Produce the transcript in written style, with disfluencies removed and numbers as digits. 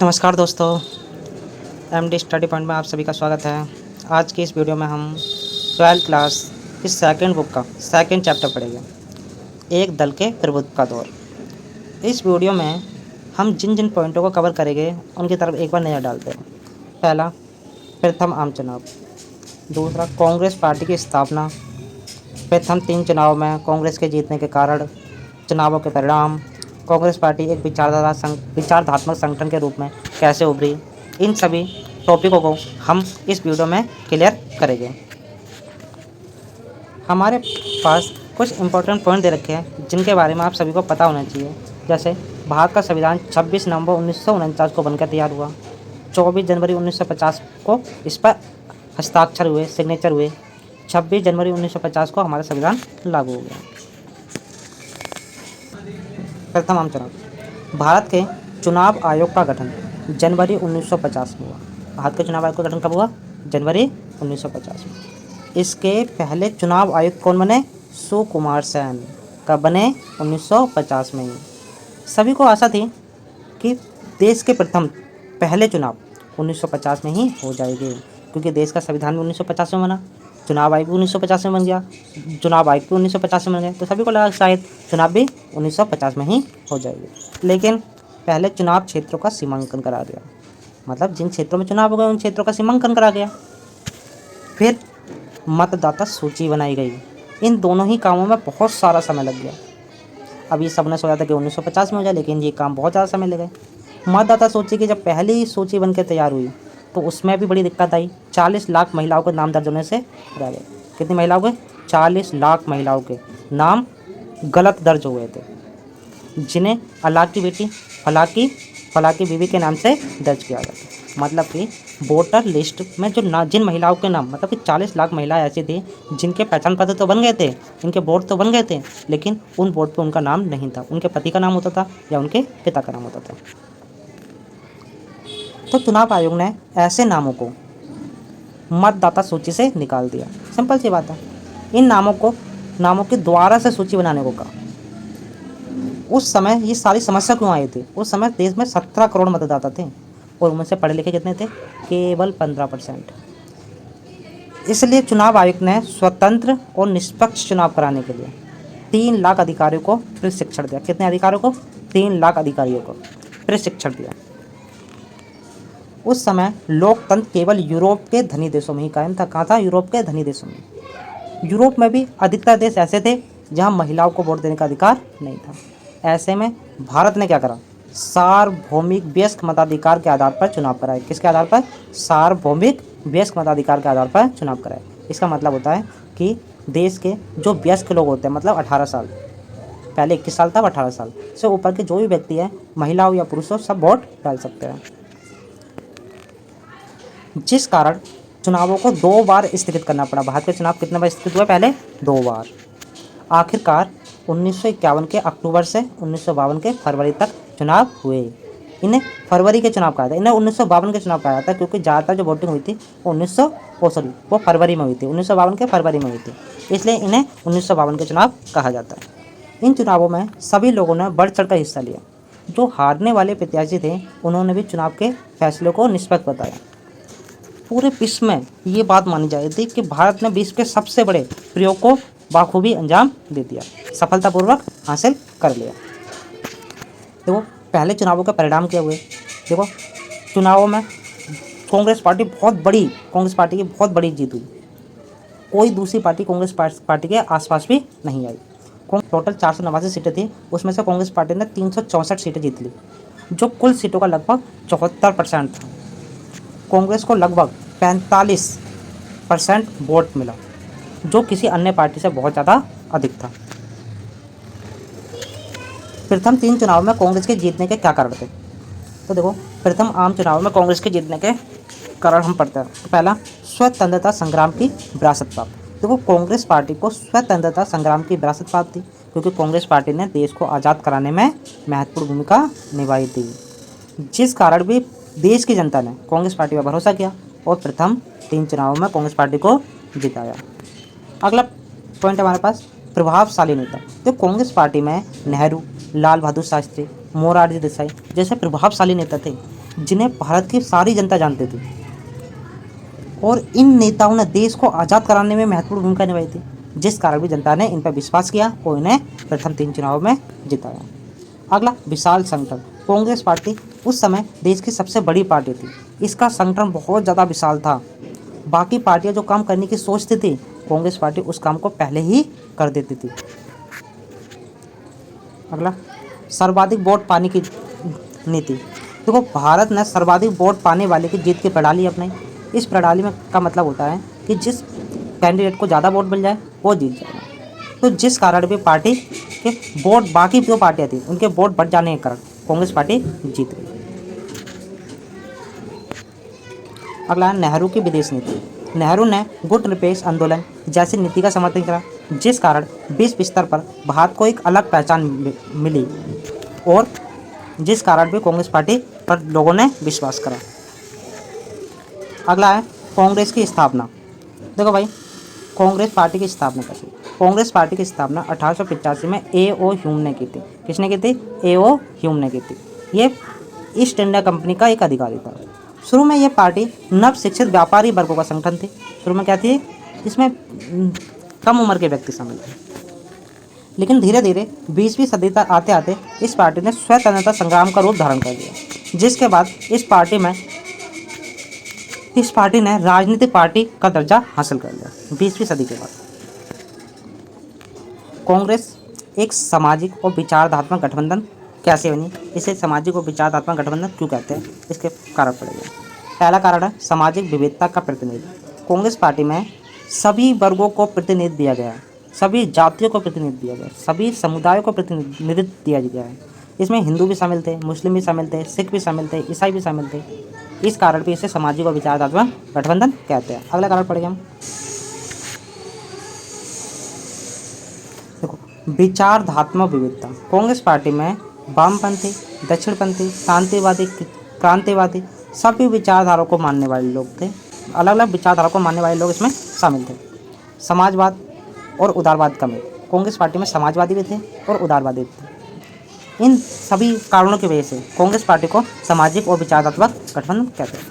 नमस्कार दोस्तों, MD study point में आप सभी का स्वागत है। आज की इस वीडियो में हम 12th क्लास की सेकंड बुक का सेकंड चैप्टर पढ़ेंगे, एक दल के प्रभुत्व का दौर। इस वीडियो में हम जिन जिन पॉइंटों को कवर करेंगे उनकी तरफ एक बार नज़र डालते हैं। पहला, प्रथम आम चुनाव। दूसरा, कांग्रेस पार्टी की स्थापना। प्रथम 3 चुनाव में कांग्रेस के जीतने के कारण, चुनावों के परिणाम, कांग्रेस पार्टी एक विचारधात्मक संगठन के रूप में कैसे उभरी, इन सभी टॉपिकों को हम इस वीडियो में क्लियर करेंगे। हमारे पास कुछ इम्पोर्टेंट पॉइंट दे रखे हैं जिनके बारे में आप सभी को पता होना चाहिए। जैसे भारत का संविधान 26 नवंबर 1949 को बनकर तैयार हुआ। 24 जनवरी 1950 को इस पर हस्ताक्षर हुए, सिग्नेचर हुए। 26 जनवरी 1950 को हमारा संविधान लागू हो गया। प्रथम आम चुनाव। भारत के चुनाव आयोग का गठन जनवरी 1950 में हुआ। भारत के चुनाव आयोग का गठन कब हुआ? जनवरी 1950 में। इसके पहले चुनाव आयुक्त कौन बने? सुकुमार सेन। कब बने? 1950 में ही। सभी को आशा थी कि देश के प्रथम पहले चुनाव 1950 में ही हो जाएंगे, क्योंकि देश का संविधान भी 1950 में बना, चुनाव आयोग भी 1950 में बन गया, चुनाव आयोग भी 1950 में बन गया, तो सभी को लगा शायद चुनाव भी 1950 में ही हो जाएगी। लेकिन पहले चुनाव क्षेत्रों का सीमांकन करा गया, मतलब जिन क्षेत्रों में चुनाव हो गए उन क्षेत्रों का सीमांकन करा गया। फिर मतदाता सूची बनाई गई। इन दोनों ही कामों में बहुत सारा समय लग गया। अब ये सबने सोचा था कि 1950 में हो जाए, लेकिन ये काम बहुत ज़्यादा समय लगे। मतदाता सूची की जब पहली सूची बनकर तैयार हुई तो उसमें भी बड़ी दिक्कत आई। 40 लाख महिलाओं के नाम दर्ज होने से रह गए। कितनी महिलाओं के? 40 लाख महिलाओं के नाम गलत दर्ज हुए थे, जिन्हें अल्लाह की बेटी फलाकी बीवी के नाम से दर्ज किया गया था। मतलब कि वोटर लिस्ट में जिन महिलाओं के नाम, मतलब कि 40 लाख महिलाएं ऐसी थी जिनके पहचान पत्र तो बन गए थे, इनके वोट तो बन गए थे, लेकिन उन वोट पे उनका नाम नहीं था। उनके पति का नाम होता था या उनके पिता का नाम होता था। तो चुनाव आयोग ने ऐसे नामों को मतदाता सूची से निकाल दिया। सिंपल सी बात है। इन नामों की दोबारा से सूची बनाने को कहा। उस समय ये सारी समस्या क्यों आई थी? उस समय देश में 17 करोड़ मतदाता थे और उनमें से पढ़े लिखे कितने थे? केवल 15%। इसलिए चुनाव आयोग ने स्वतंत्र और निष्पक्ष चुनाव कराने के लिए 3 लाख अधिकारियों को प्रशिक्षण दिया। कितने अधिकारियों को? 3 लाख अधिकारियों को प्रशिक्षण दिया। उस समय लोकतंत्र केवल यूरोप के धनी देशों में ही कायम था। कहाँ था? यूरोप के धनी देशों में। यूरोप में भी अधिकतर देश ऐसे थे जहाँ महिलाओं को वोट देने का अधिकार नहीं था। ऐसे में भारत ने क्या करा? सार्वभौमिक वयस्क मताधिकार के आधार पर चुनाव कराए। किसके आधार पर? सार्वभौमिक वयस्क मताधिकार के आधार पर चुनाव कराए। इसका मतलब होता है कि देश के जो वयस्क लोग होते हैं, मतलब 18 साल, पहले 21 साल था, 18 साल से ऊपर के जो भी व्यक्ति है, महिला हो या पुरुष हो, सब वोट डाल सकते हैं। जिस कारण चुनावों को 2 बार स्थगित करना पड़ा। भारत के चुनाव कितने बार स्थगित हुए? पहले 2 बार। आखिरकार 1951 के अक्टूबर से 1952 के फरवरी तक चुनाव हुए। इन्हें फरवरी के चुनाव कहा था। इन्हें 1952 के चुनाव कहा जाता है, क्योंकि ज़्यादातर जो वोटिंग हुई थी वो फरवरी में हुई थी। 1952 के फरवरी में हुई थी, इसलिए इन्हें 1952 के चुनाव कहा जाता है। इन चुनावों में सभी लोगों ने बढ़ चढ़ कर हिस्सा लिया। जो हारने वाले प्रत्याशी थे उन्होंने भी चुनाव के फैसले को निष्पक्ष बताया। पूरे विश्व में ये बात मानी जा रही थी कि भारत ने विश्व के सबसे बड़े प्रयोग को बाखूबी अंजाम दे दिया, सफलतापूर्वक हासिल कर लिया। देखो पहले चुनावों के परिणाम क्या हुए। देखो चुनावों में कांग्रेस पार्टी की बहुत बड़ी जीत हुई। कोई दूसरी पार्टी कांग्रेस पार्टी के आसपास भी नहीं आई। टोटल 489 सीटें थी, उसमें से कांग्रेस पार्टी ने 364 सीटें जीत ली, जो कुल सीटों का लगभग 74% था। कांग्रेस को लगभग 45% वोट मिला, जो किसी अन्य पार्टी से बहुत ज़्यादा अधिक था। प्रथम 3 चुनाव में कांग्रेस के जीतने के क्या कारण थे? तो देखो, प्रथम आम चुनाव में कांग्रेस के जीतने के कारण हम पढ़ते हैं। पहला, स्वतंत्रता संग्राम की विरासत प्राप्त। देखो कांग्रेस पार्टी को स्वतंत्रता संग्राम की विरासत प्राप्त थी, क्योंकि कांग्रेस पार्टी ने देश को आज़ाद कराने में महत्वपूर्ण भूमिका निभाई थी, जिस कारण भी देश की जनता ने कांग्रेस पार्टी पर भरोसा किया और प्रथम 3 चुनावों में कांग्रेस पार्टी को जिताया। अगला पॉइंट हमारे पास, प्रभावशाली नेता। तो कांग्रेस पार्टी में नेहरू, लाल बहादुर शास्त्री, मोरारजी देसाई जैसे प्रभावशाली नेता थे, जिन्हें भारत की सारी जनता जानती थी, और इन नेताओं ने देश को आज़ाद कराने में महत्वपूर्ण भूमिका निभाई थी, जिस कारण भी जनता ने इन पर विश्वास किया और इन्हें प्रथम 3 चुनाव में जिताया। अगला, विशाल संगठन। कांग्रेस पार्टी उस समय देश की सबसे बड़ी पार्टी थी। इसका संगठन बहुत ज़्यादा विशाल था। बाकी पार्टियां जो काम करने की सोचती थी, कांग्रेस पार्टी उस काम को पहले ही कर देती थी। अगला, सर्वाधिक वोट पाने की नीति। देखो, भारत ने सर्वाधिक वोट पाने वाले की जीत की प्रणाली अपनाई। इस प्रणाली में का मतलब होता है कि जिस कैंडिडेट को ज़्यादा वोट मिल जाए वो जीत जाएगा। तो जिस कारण भी पार्टी के वोट, बाकी जो पार्टियां थी उनके वोट बढ़ जाने के कारण कांग्रेस पार्टी जीत गई। अगला, नेहरू की विदेश नीति। नेहरू ने गुट निरपेक्ष आंदोलन जैसी नीति का समर्थन करा, जिस कारण विश्व स्तर पर भारत को एक अलग पहचान मिली और जिस कारण भी कांग्रेस पार्टी पर लोगों ने विश्वास करा। अगला है कांग्रेस की स्थापना। देखो भाई, कांग्रेस पार्टी की स्थापना कैसी? कांग्रेस पार्टी की स्थापना 1885 में A.O. ह्यूम ने की थी। किसने की थी? A.O. ह्यूम ने की थी। ये ईस्ट इंडिया कंपनी का एक अधिकारी था। शुरू में यह पार्टी नव शिक्षित व्यापारी वर्गों का संगठन थी। शुरू में क्या थी? इसमें कम उम्र के व्यक्ति शामिल थे। लेकिन धीरे धीरे 20वीं सदी तक आते आते इस पार्टी ने स्वतंत्रता संग्राम का रूप धारण कर लिया, जिसके बाद इस पार्टी ने राजनीतिक पार्टी का दर्जा हासिल कर लिया 20वीं सदी के बाद। कांग्रेस एक सामाजिक और विचारधात्मक गठबंधन कैसे बनी? इसे सामाजिक और विचारधात्मक गठबंधन क्यों कहते हैं? इसके कारण पड़ेगा। पहला कारण है सामाजिक विविधता का प्रतिनिधित्व। कांग्रेस पार्टी में सभी वर्गों को प्रतिनिधित्व दिया गया है, सभी जातियों को प्रतिनिधित्व दिया गया है, सभी समुदायों को प्रतिनिधित्व दिया गया है। इसमें हिंदू भी शामिल थे, मुस्लिम भी शामिल थे, सिख भी शामिल थे, ईसाई भी शामिल थे। इस कारण भी इसे सामाजिक और विचारधात्मक गठबंधन कहते हैं। अगला कारण पढ़ेंगे हम। देखो, विचारधात्मक विविधता। कांग्रेस पार्टी में वामपंथी, दक्षिणपंथी, शांतिवादी, क्रांतिवादी सभी विचारधारा को मानने वाले लोग थे। अलग अलग विचारधारा को मानने वाले लोग इसमें शामिल थे। समाजवाद और उदारवाद का मेल। कांग्रेस पार्टी में समाजवादी भी थे और उदारवादी भी थे। इन सभी कारणों की वजह से कांग्रेस पार्टी को सामाजिक और विचारधात्मक गठबंधन कहते हैं।